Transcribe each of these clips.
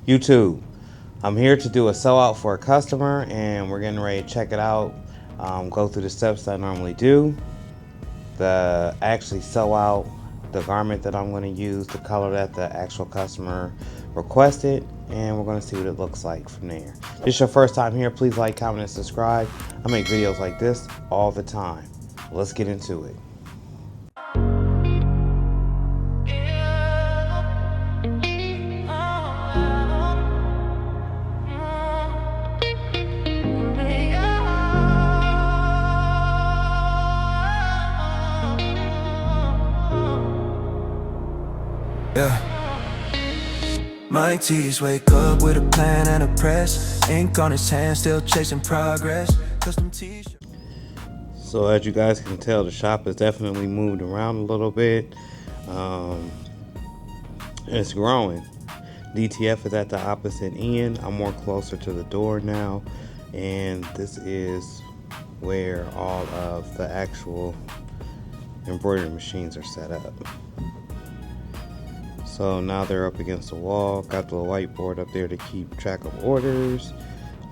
YouTube. I'm here to do a sew out for a customer and we're getting ready to check it out. Go through the steps I normally do. Actually sew out the garment that I'm going to use, the color that the actual customer requested, and we're going to see what it looks like from there. If this is your first time here, please like, comment, and subscribe. I make videos like this all the time. Let's get into it. Yeah. My tees wake up with a plan and a press. Ink on his hand, still chasing progress. Custom t-shirt. So as you guys can tell, the shop has definitely moved around a little bit. It's growing. DTF is at the opposite end. I'm more closer to the door now, and this is where all of the actual embroidery machines are set up. So now they're up against the wall. Got the whiteboard up there to keep track of orders,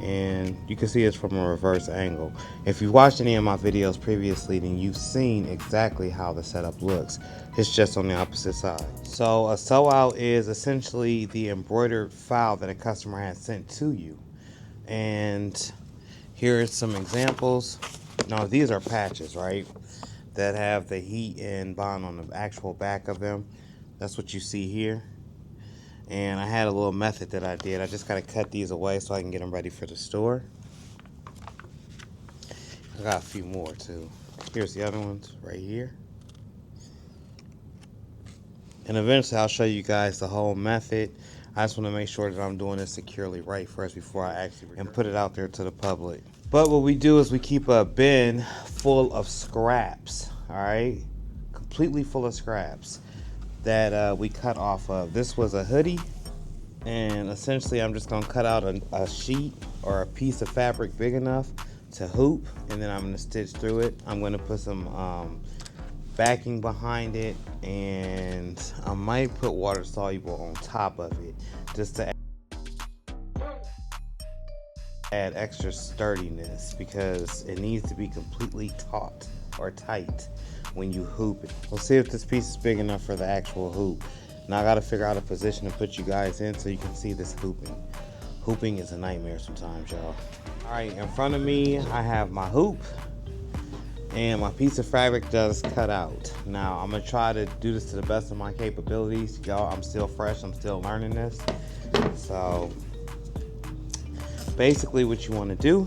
and you can see it's from a reverse angle. If you've watched any of my videos previously, then you've seen exactly how the setup looks. It's just on the opposite side. So a sew out is essentially the embroidered file that a customer has sent to you. And here are some examples. Now these are patches, right? That have the heat and bond on the actual back of them. That's what you see here. And I had a little method that I did. I just got to cut these away so I can get them ready for the store. I got a few more too. Here's the other ones right here. And eventually I'll show you guys the whole method. I just want to make sure that I'm doing this securely right first before I actually and put it out there to the public. But what we do is we keep a bin full of scraps, all right? Completely full of scraps that we cut off of. This was a hoodie, and essentially I'm just gonna cut out a sheet or a piece of fabric big enough to hoop, and then I'm gonna stitch through it. I'm gonna put some backing behind it, and I might put water soluble on top of it just to add extra sturdiness, because it needs to be completely taut or tight when you hoop it. We'll see if this piece is big enough for the actual hoop. Now I gotta figure out a position to put you guys in so you can see this hooping. Hooping is a nightmare sometimes, y'all. All right, in front of me, I have my hoop and my piece of fabric just cut out. Now I'm gonna try to do this to the best of my capabilities. Y'all, I'm still fresh, I'm still learning this. So basically what you wanna do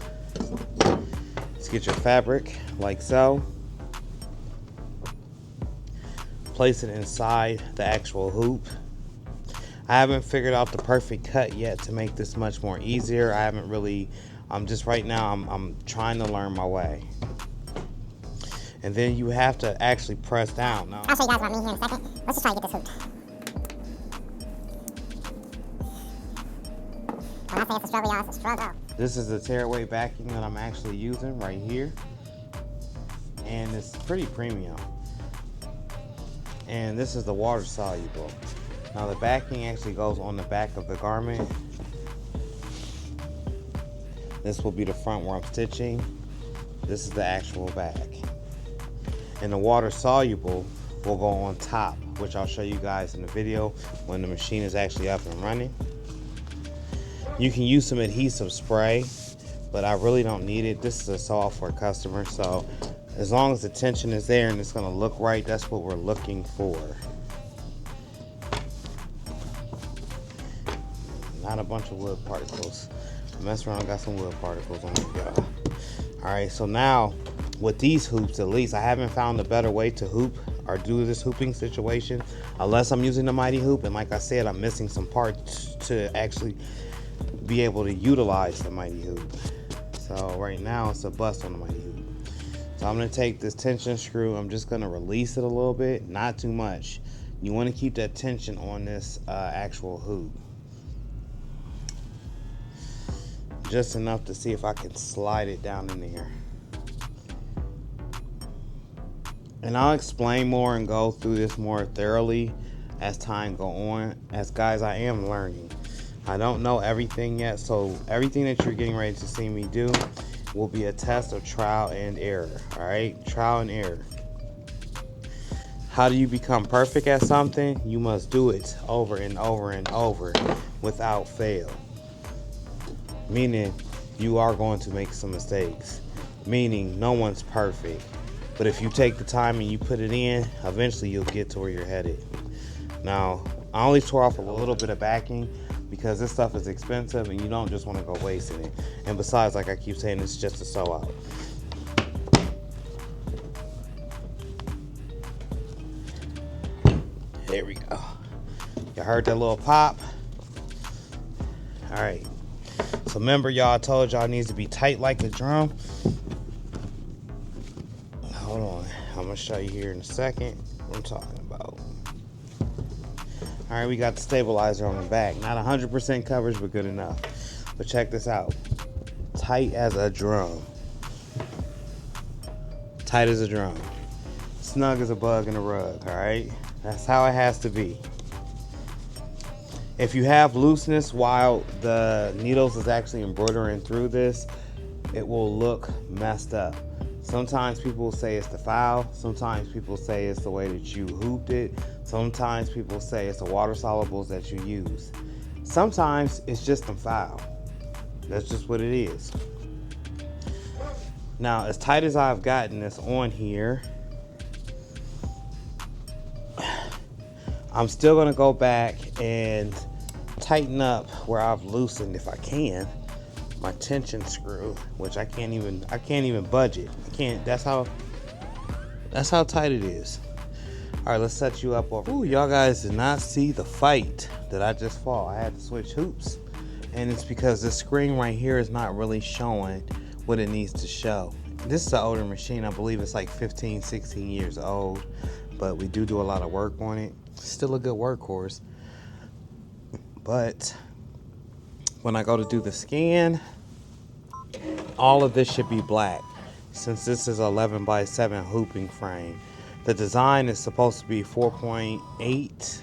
is get your fabric like so. Place it inside the actual hoop. I haven't figured out the perfect cut yet to make this much more easier. I haven't really, just right now I'm trying to learn my way. And then you have to actually press down. Now, I'll show you guys what I mean here in a second. Let's just try to get this hooped. When I say it's a struggle, y'all, it's a struggle. This is the tearaway backing that I'm actually using right here. And it's pretty premium. And this is the water soluble. Now the backing actually goes on the back of the garment. This will be the front where I'm stitching. This is the actual back. And the water soluble will go on top, which I'll show you guys in the video when the machine is actually up and running. You can use some adhesive spray, but I really don't need it. This is a sew for a customer, so as long as the tension is there and it's gonna look right, that's what we're looking for. Not a bunch of wood particles. Mess around, got some wood particles on it, y'all. All right, so now with these hoops, at least I haven't found a better way to hoop or do this hooping situation, unless I'm using the Mighty Hoop. And like I said, I'm missing some parts to actually be able to utilize the Mighty Hoop. So right now it's a bust on the Mighty Hoop. So I'm gonna take this tension screw, I'm just gonna release it a little bit, not too much. You wanna keep that tension on this actual hoop. Just enough to see if I can slide it down in there. And I'll explain more and go through this more thoroughly as time go on. As guys, I am learning. I don't know everything yet, so everything that you're getting ready to see me do will be a test of trial and error. All right, trial and error. How do you become perfect at something? You must do it over and over and over without fail. Meaning, you are going to make some mistakes. Meaning, no one's perfect. But if you take the time and you put it in, eventually you'll get to where you're headed. Now, I only tore off a little bit of backing because this stuff is expensive and you don't just want to go wasting it. And besides, like I keep saying, it's just a sew out. There we go. You heard that little pop? All right. So remember, y'all, I told y'all it needs to be tight like a drum. Hold on. I'm going to show you here in a second what I'm talking about. All right, we got the stabilizer on the back. Not 100% coverage, but good enough. But check this out. Tight as a drum. Tight as a drum. Snug as a bug in a rug, all right? That's how it has to be. If you have looseness while the needles is actually embroidering through this, it will look messed up. Sometimes people say it's the file. Sometimes people say it's the way that you hooped it. Sometimes people say it's the water solubles that you use. Sometimes it's just the file. That's just what it is. Now, as tight as I've gotten this on here, I'm still gonna go back and tighten up where I've loosened, if I can, my tension screw, which I can't even budge it. I can't. That's how tight it is. All right, let's set you up over. Ooh, y'all guys did not see the fight that I just fought. I had to switch hoops, and it's because this screen right here is not really showing what it needs to show. This is an older machine. I believe it's like 15, 16 years old, but we do a lot of work on it. Still a good workhorse. But when I go to do the scan, all of this should be black. Since this is 11 by 7 hooping frame, the design is supposed to be 4.8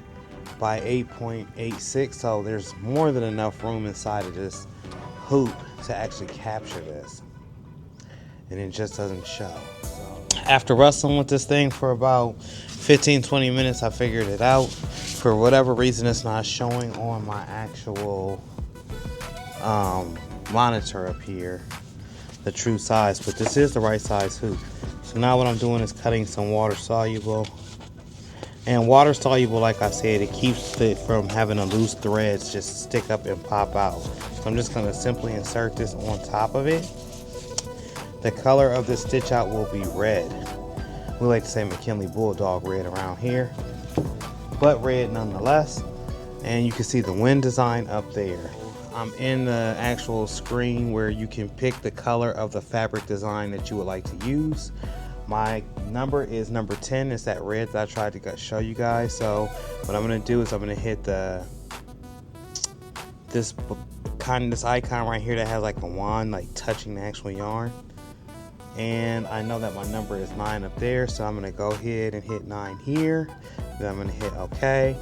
by 8.86, so there's more than enough room inside of this hoop to actually capture this, and it just doesn't show. So after wrestling with this thing for about 15-20 minutes, I figured it out. For whatever reason, it's not showing on my actual monitor up here the true size, but this is the right size hoop. So now what I'm doing is cutting some water soluble. And water soluble, like I said, it keeps it from having a loose threads just stick up and pop out. So I'm just going to simply insert this on top of it. The color of the stitch out will be red. We like to say McKinley Bulldog red around here, but red nonetheless. And you can see the wind design up there. I'm in the actual screen where you can pick the color of the fabric design that you would like to use. My number is number 10. It's that red that I tried to show you guys. So what I'm going to do is I'm going to hit this icon right here that has like a wand like touching the actual yarn. And I know that my number is 9 up there, so I'm going to go ahead and hit 9 here. Then I'm going to hit OK.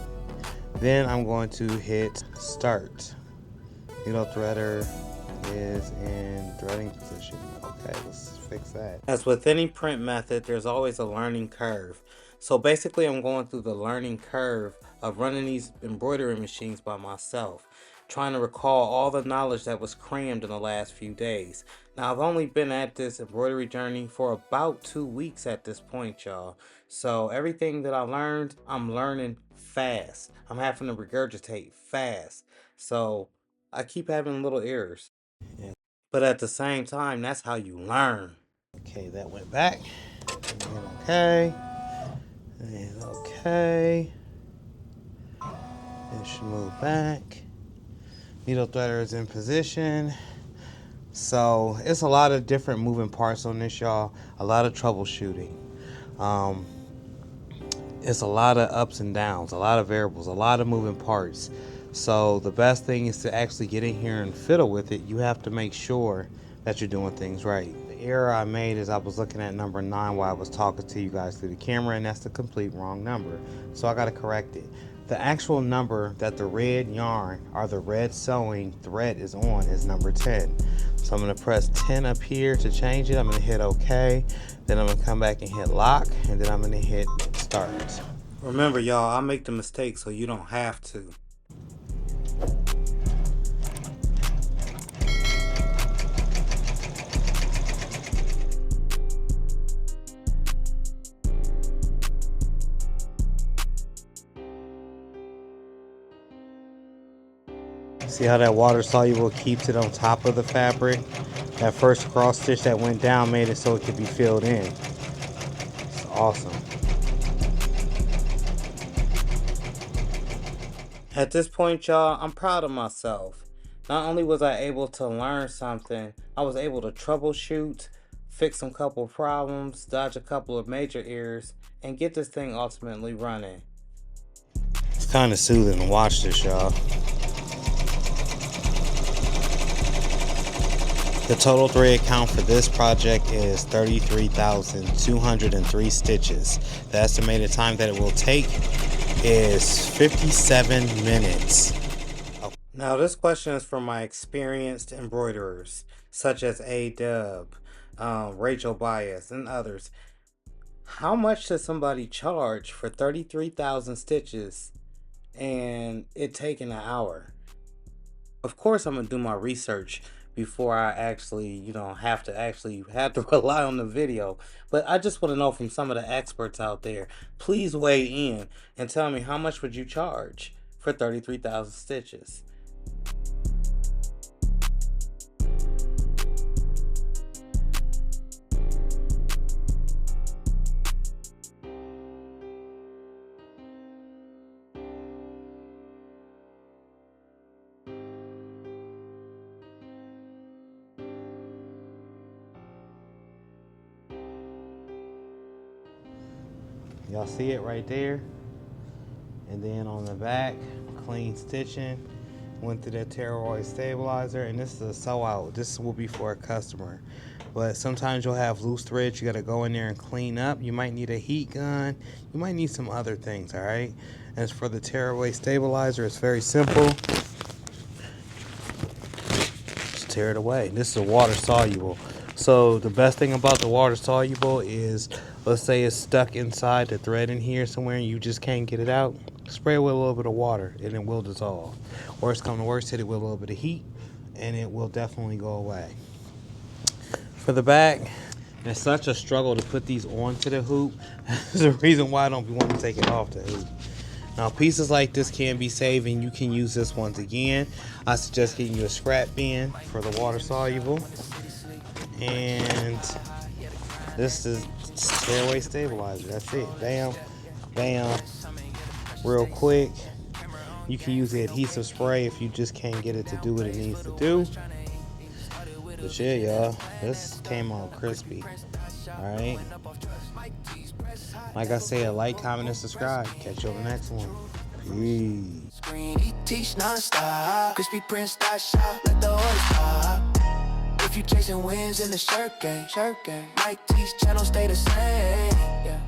Then I'm going to hit start. Needle threader is in threading position. Okay, let's fix that. As with any print method, there's always a learning curve. So basically I'm going through the learning curve of running these embroidery machines by myself, trying to recall all the knowledge that was crammed in the last few days. Now I've only been at this embroidery journey for about 2 weeks at this point, y'all. So everything that I learned, I'm learning fast. I'm having to regurgitate fast. So I keep having little errors. Yeah. But at the same time, that's how you learn. Okay, that went back. And okay. And okay. It should move back. Needle threader is in position. So it's a lot of different moving parts on this, y'all. A lot of troubleshooting. It's a lot of ups and downs, a lot of variables, a lot of moving parts. So the best thing is to actually get in here and fiddle with it. You have to make sure that you're doing things right. The error I made is I was looking at number 9 while I was talking to you guys through the camera, and that's the complete wrong number. So I got to correct it. The actual number that the red yarn or the red sewing thread is on is number 10. So I'm going to press 10 up here to change it. I'm going to hit OK. Then I'm going to come back and hit lock. And then I'm going to hit start. Remember, y'all, I make the mistake so you don't have to. See how that water soluble keeps it on top of the fabric? That first cross stitch that went down made it so it could be filled in. It's awesome. At this point, y'all, I'm proud of myself. Not only was I able to learn something, I was able to troubleshoot, fix some couple problems, dodge a couple of major errors, and get this thing ultimately running. It's kind of soothing to watch this, y'all. The total thread count for this project is 33,203 stitches. The estimated time that it will take is 57 minutes. Now this question is from my experienced embroiderers, such as A-Dub, Rachel Bias, and others. How much does somebody charge for 33,000 stitches and it taking an hour? Of course I'm going to do my research before I actually, have to rely on the video. But I just want to know from some of the experts out there, please weigh in and tell me how much would you charge for 33,000 stitches? Y'all see it right there? And then on the back, clean stitching. Went through that tearaway stabilizer, and this is a sew out. This will be for a customer. But sometimes you'll have loose threads you gotta go in there and clean up. You might need a heat gun. You might need some other things, all right? As for the tearaway stabilizer, it's very simple. Just tear it away. This is a water soluble. So the best thing about the water soluble is, let's say it's stuck inside the thread in here somewhere and you just can't get it out. Spray it with a little bit of water and it will dissolve. Worst come to worst, hit it with a little bit of heat and it will definitely go away. For the back, it's such a struggle to put these onto the hoop. That's the reason why I don't want to take it off the hoop. Now pieces like this can be saved and you can use this once again. I suggest getting you a scrap bin for the water soluble. And this is tearaway stabilizer. That's it. Bam, bam, real quick. You can use the adhesive spray if you just can't get it to do what it needs to do. But yeah, y'all, this came out crispy. All right. Like I said, like, comment, and subscribe. Catch you on the next one. Peace. Teach non-stop. Crispy Prince shop. Let the if you chasing wins in the shirt game, Mike T's channel stay the same. Yeah.